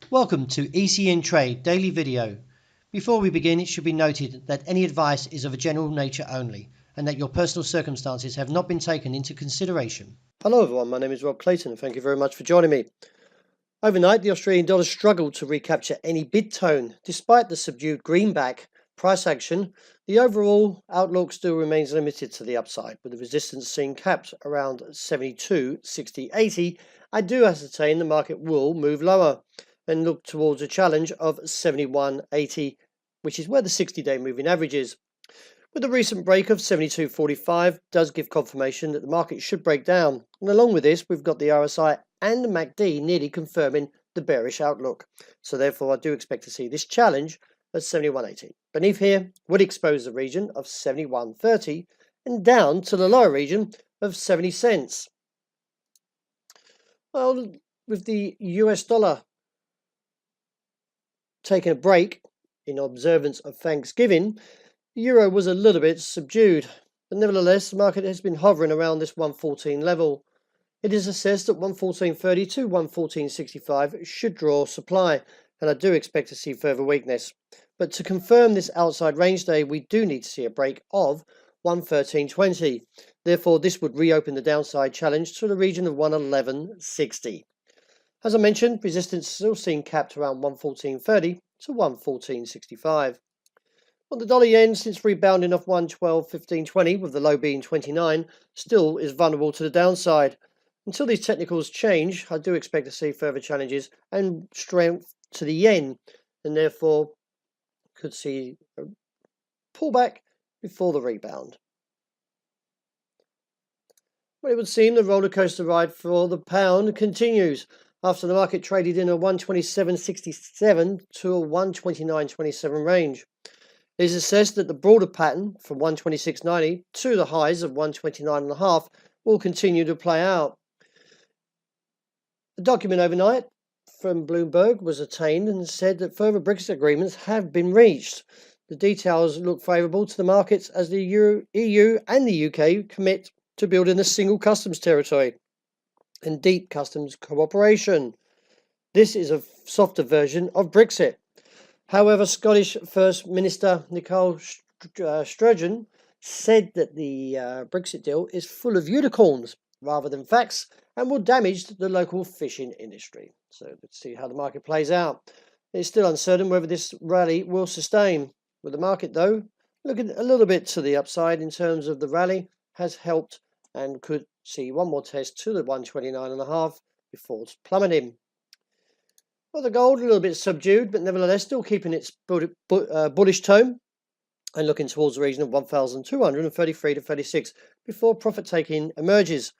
Welcome to ECN Trade Daily Video. Before we begin, it should be noted that any advice is of a general nature only and that your personal circumstances have not been taken into consideration. Hello everyone, my name is Rob Clayton and thank you very much for joining me. Overnight, the Australian dollar struggled to recapture any bid tone. Despite the subdued greenback price action, the overall outlook still remains limited to the upside, with the resistance seen capped around 72, 60, 80. I do ascertain the market will move lower and look towards a challenge of 71.80, which is where the 60-day moving average is. With the recent break of 72.45 does give confirmation that the market should break down, and along with this we've got the RSI and the MACD nearly confirming the bearish outlook. So therefore I do expect to see this challenge at 71.80. Beneath here would expose the region of 71.30 and down to the lower region of 70 cents. Well, with the US dollar taking a break in observance of Thanksgiving, the euro was a little bit subdued, but nevertheless the market has been hovering around this 114 level. It is assessed that 114.30 to 114.65 should draw supply, and I do expect to see further weakness. But to confirm this outside range day, we do need to see a break of 113.20. Therefore, this would reopen the downside challenge to the region of 111.60. As I mentioned, resistance still seen capped around 114.30 to 114.65. Well, the dollar yen, since rebounding off 112.15.20 with the low being 29, still is vulnerable to the downside. Until these technicals change, I do expect to see further challenges and strength to the yen, and therefore could see a pullback before the rebound. Well, it would seem the roller coaster ride for the pound continues after the market traded in a 127.67 to a 129.27 range. It is assessed that the broader pattern from 126.90 to the highs of 129.5 will continue to play out. The document overnight from Bloomberg was attained and said that further Brexit agreements have been reached. The details look favourable to the markets as the EU and the UK commit to building a single customs territory and deep customs cooperation. This is a softer version of Brexit. However, Scottish First Minister Nicola Sturgeon said that the Brexit deal is full of unicorns rather than facts and will damage the local fishing industry. So let's see how the market plays out. It's still uncertain whether this rally will sustain. With the market, though, looking a little bit to the upside in terms of the rally has helped and could see one more test to the 129.5 before plummeting. Well, the gold a little bit subdued, but nevertheless still keeping its bullish tone and looking towards the region of 1,233 to 36 before profit taking emerges.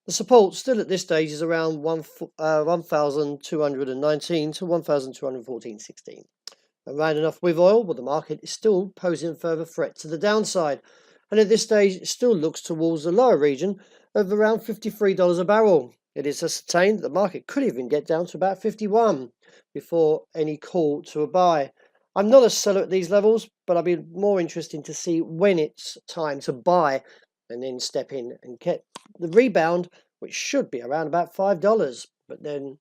The support still at this stage is around 1,219 to 1,214.16. And round enough with oil, well, the market is still posing a further threat to the downside, and at this stage it still looks towards the lower region of around $53 a barrel. It is ascertained that the market could even get down to about 51 before any call to a buy. I'm not a seller at these levels, but I'd be more interested to see when it's time to buy and then step in and get the rebound, which should be around about $5. But then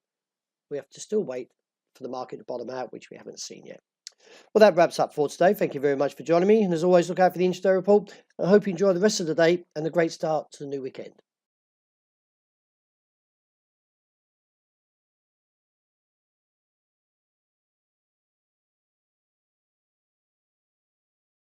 we have to still wait for the market to bottom out, which we haven't seen yet. Well, that wraps up for today. Thank you very much for joining me. And as always, look out for the intraday report. I hope you enjoy the rest of the day and a great start to the new weekend.